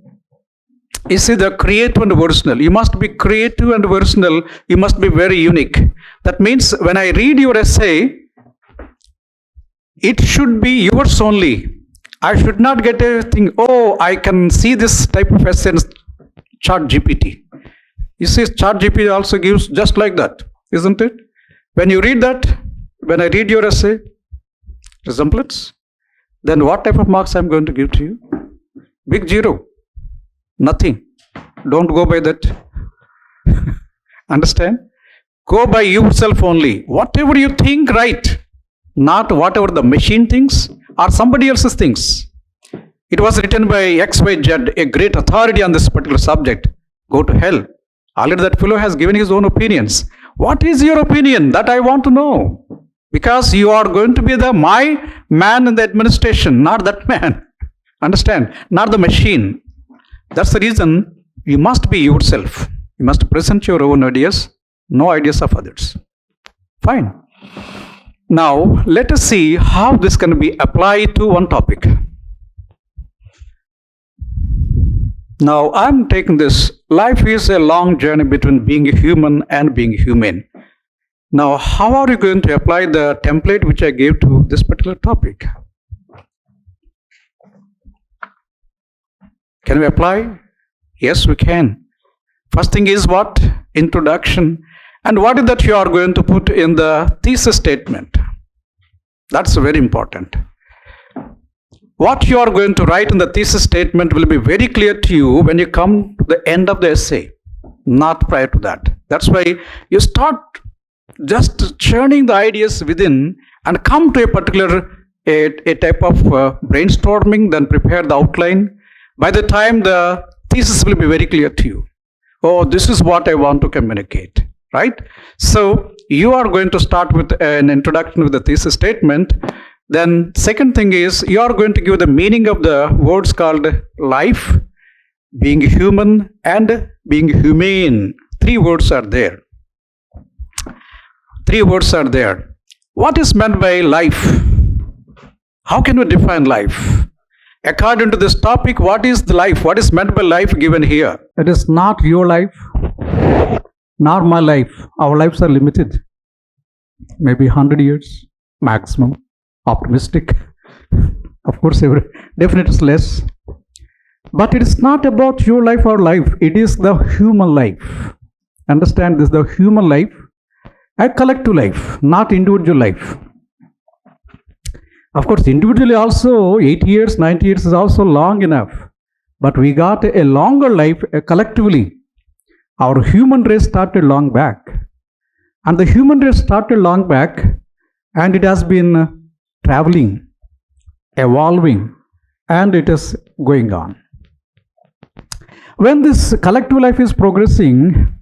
you see the creative and original. You must be creative and original. You must be very unique. That means when I read your essay, it should be yours only. I should not get a thing, I can see this type of essay in ChatGPT. You see, ChatGPT also gives just like that, isn't it? When you read that, when I read your essay, resemblance, then what type of marks I'm going to give to you? Big zero. Nothing. Don't go by that. Understand? Go by yourself only. Whatever you think, right. Not whatever the machine thinks or somebody else's thinks. It was written by XYZ, a great authority on this particular subject. Go to hell. Already that fellow has given his own opinions. What is your opinion? That I want to know. Because you are going to be my man in the administration, not that man. Understand? Not the machine. That's the reason you must be yourself. You must present your own ideas, no ideas of others. Fine. Now, let us see how this can be applied to one topic. Now, I'm taking this. Life is a long journey between being human and being humane. Now, how are you going to apply the template which I gave to this particular topic? Can we apply? Yes, we can. First thing is what? Introduction. And what is that you are going to put in the thesis statement? That's very important. What you are going to write in the thesis statement will be very clear to you when you come to the end of the essay, not prior to that. That's why you start just churning the ideas within and come to a particular a type of brainstorming, then prepare the outline. By the time the thesis will be very clear to you. This is what I want to communicate, right? So you are going to start with an introduction with the thesis statement. Then second thing is you are going to give the meaning of the words called life, being human, and being humane. three words are there. Three words are there. What is meant by life? How can we define life? According to this topic, what is the life? What is meant by life given here? It is not your life, nor my life. Our lives are limited. Maybe 100 years maximum. Optimistic. Of course, definitely it's less. But it is not about your life or life. It is the human life. Understand this, the human life, a collective life, not individual life. Of course, individually also 8 years, 90 years is also long enough. But we got a longer life collectively. Our human race started long back. And the human race started long back, and it has been traveling, evolving, and it is going on. When this collective life is progressing,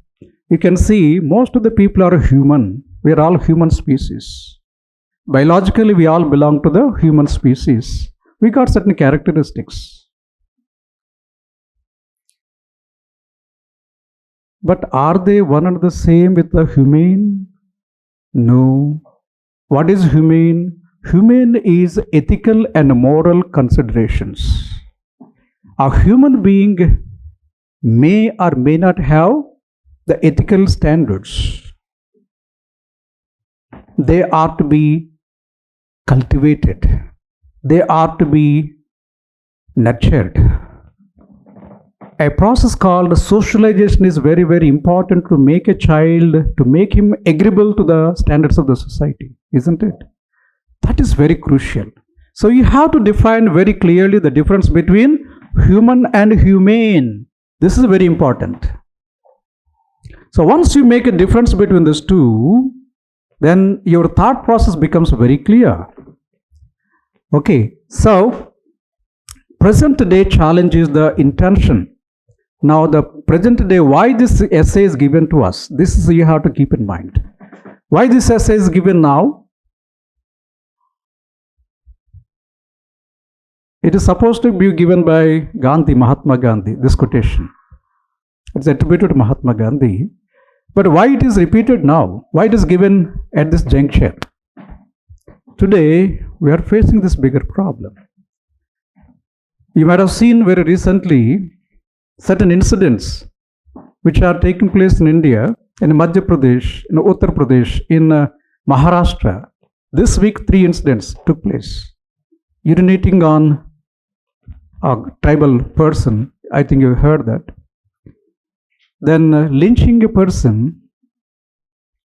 you can see most of the people are human. We are all human species. Biologically, we all belong to the human species. We got certain characteristics. But are they one and the same with the humane? No. What is humane? Humane is ethical and moral considerations. A human being may or may not have the ethical standards. They are to be cultivated. They are to be nurtured. A process called socialization is very, very important to make a child, to make him agreeable to the standards of the society, isn't it? That is very crucial. So you have to define very clearly the difference between human and humane. This is very important. So once you make a difference between these two, then your thought process becomes very clear. Okay, so present day challenge is the intention. Now the present day, why this essay is given to us, this is you have to keep in mind. Why this essay is given now? It is supposed to be given by Gandhi, Mahatma Gandhi, this quotation. It's attributed to Mahatma Gandhi. But why it is repeated now? Why it is given at this juncture? Today, we are facing this bigger problem. You might have seen very recently certain incidents which are taking place in India, in Madhya Pradesh, in Uttar Pradesh, in Maharashtra. This week, 3 incidents took place. Urinating on a tribal person, I think you heard that. Then lynching a person,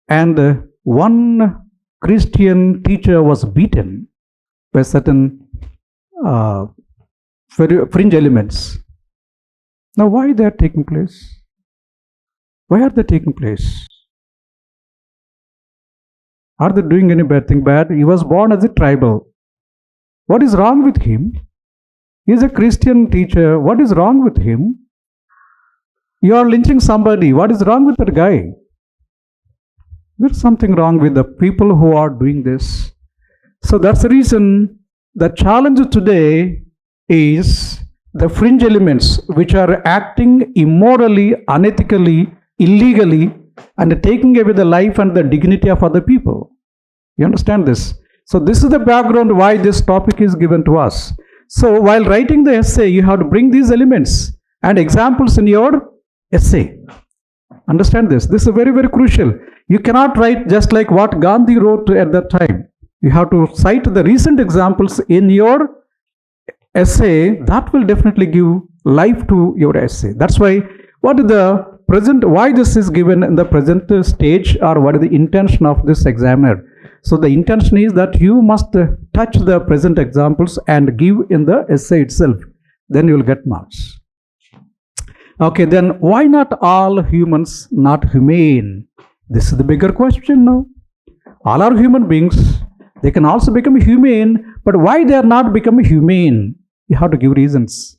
and one Christian teacher was beaten by certain fringe elements. Now why they are taking place? Why are they taking place? Are they doing any bad thing? Bad? He was born as a tribal. What is wrong with him? He is a Christian teacher. What is wrong with him? You are lynching somebody. What is wrong with that guy? There's something wrong with the people who are doing this. So that's the reason the challenge today is the fringe elements which are acting immorally, unethically, illegally, and taking away the life and the dignity of other people. You understand this? So this is the background why this topic is given to us. So while writing the essay, you have to bring these elements and examples in your essay. Understand this. This is very, very crucial. You cannot write just like what Gandhi wrote at that time. You have to cite the recent examples in your essay. That will definitely give life to your essay. That's why what is the present, why this is given in the present stage, or what is the intention of this examiner. So the intention is that you must touch the present examples and give in the essay itself. Then you will get marks. Okay, then why not all humans not humane? This is the bigger question now. All are human beings. They can also become humane, but why they are not becoming humane? You have to give reasons.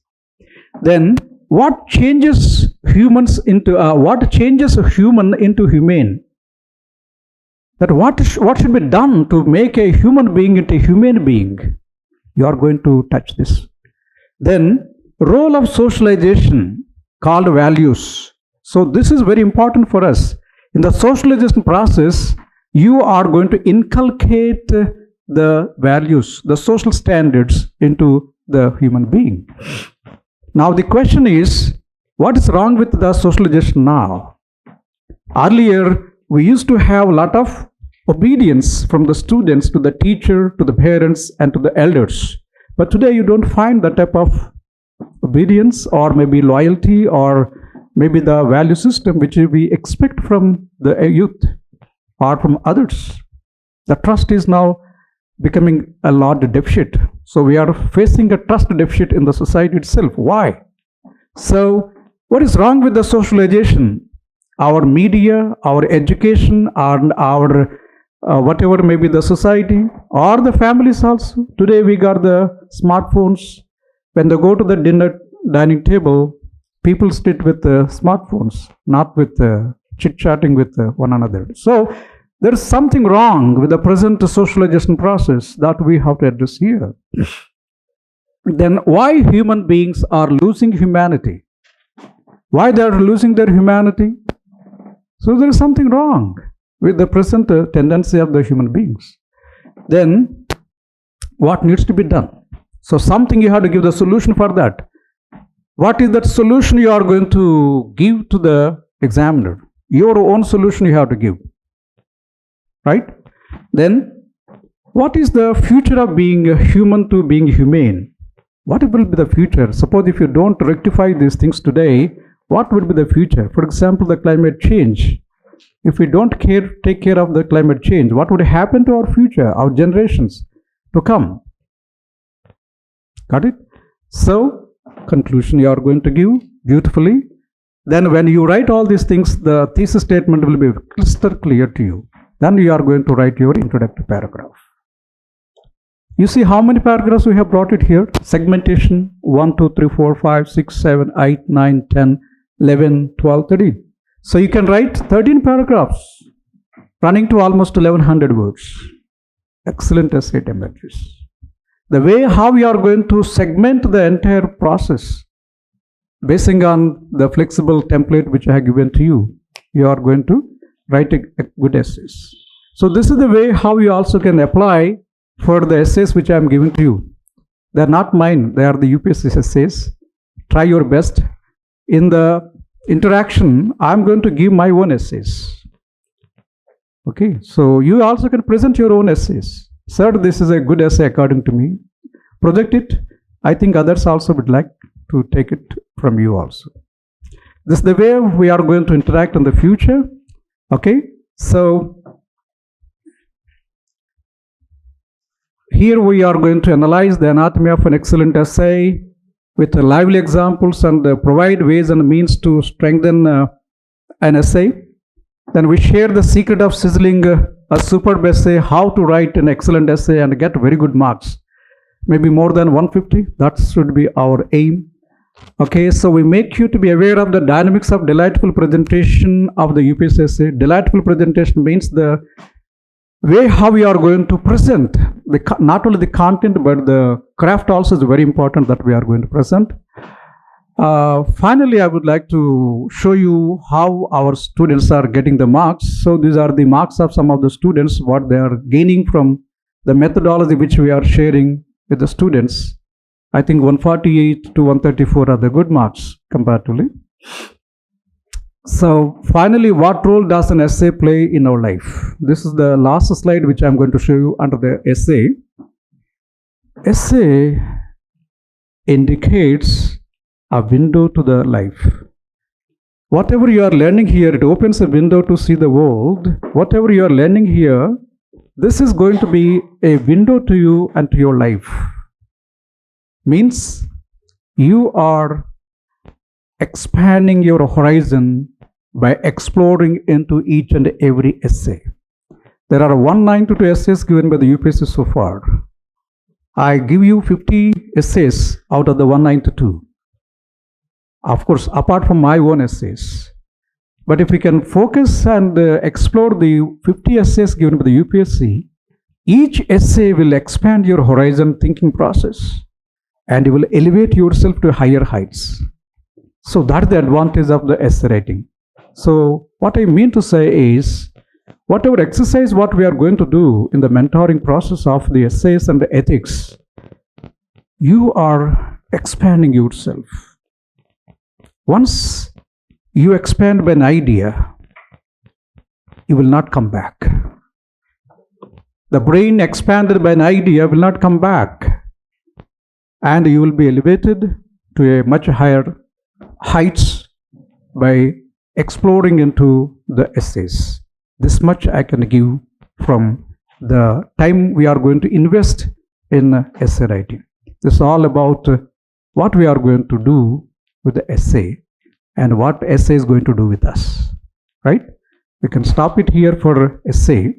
Then what changes humans into what changes a human into humane? That what should be done to make a human being into a humane being? You are going to touch this. Then role of socialization called values. So this is very important for us. In the socialization process, you are going to inculcate the values, the social standards into the human being. Now the question is, what is wrong with the socialization now? Earlier, we used to have a lot of obedience from the students to the teacher, to the parents, and to the elders. But today you don't find that type of obedience, or maybe loyalty, or maybe the value system which we expect from the youth or from others. The trust is now becoming a lot deficit. So we are facing a trust deficit in the society itself. Why? So what is wrong with the socialization? Our media, our education, and our whatever may be the society or the families also. Today we got the smartphones. When they go to the dining table, people sit with smartphones, not with chit-chatting with one another. So there is something wrong with the present socialization process that we have to address here. Then why human beings are losing humanity? Why they are losing their humanity? So there is something wrong with the present tendency of the human beings. Then what needs to be done? So something you have to give the solution for that. What is that solution you are going to give to the examiner? Your own solution you have to give. Right? Then what is the future of being human to being humane? What will be the future? Suppose if you don't rectify these things today, what will be the future? For example, the climate change. If we don't take care of the climate change, what would happen to our future, our generations to come? Got it? So, conclusion you are going to give beautifully. Then when you write all these things, the thesis statement will be crystal clear to you. Then you are going to write your introductory paragraph. You see how many paragraphs we have brought it here? Segmentation 1, 2, 3, 4, 5, 6, 7, 8, 9, 10, 11, 12, 13. So you can write 13 paragraphs running to almost 1100 words. Excellent essay emerges. The way how you are going to segment the entire process, basing on the flexible template which I have given to you, you are going to write a good essays. So this is the way how you also can apply for the essays which I am giving to you. They are not mine, they are the UPSC essays. Try your best. In the interaction, I am going to give my own essays. Okay, so you also can present your own essays. Sir, this is a good essay according to me. Project it. I think others also would like to take it from you also. This is the way we are going to interact in the future. Okay, so here we are going to analyze the anatomy of an excellent essay with lively examples and provide ways and means to strengthen an essay. Then we share the secret of sizzling a superb essay, how to write an excellent essay and get very good marks. Maybe more than 150, that should be our aim. Okay, so we make you to be aware of the dynamics of delightful presentation of the UPSC essay. Delightful presentation means the way how we are going to present, not only the content, but the craft also is very important that we are going to present. Finally, I would like to show you how our students are getting the marks. So these are the marks of some of the students, what they are gaining from the methodology which we are sharing with the students. I think 148 to 134 are the good marks comparatively. So finally, what role does an essay play in our life? This is the last slide which I am going to show you under the essay. Essay indicates a window to the life. Whatever you are learning here, it opens a window to see the world. Whatever you are learning here, this is going to be a window to you and to your life. Means you are expanding your horizon by exploring into each and every essay. There are 192 essays given by the UPSC so far. I give you 50 essays out of the 192. Of course, apart from my own essays. But if we can focus and explore the 50 essays given by the UPSC, each essay will expand your horizon thinking process and you will elevate yourself to higher heights. So that's the advantage of the essay writing. So what I mean to say is, whatever exercise what we are going to do in the mentoring process of the essays and the ethics, you are expanding yourself. Once you expand by an idea, you will not come back. The brain expanded by an idea will not come back. And you will be elevated to a much higher heights by exploring into the essays. This much I can give from the time we are going to invest in essay writing. This is all about what we are going to do with the essay and what essay is going to do with us, right? We can stop it here for essay.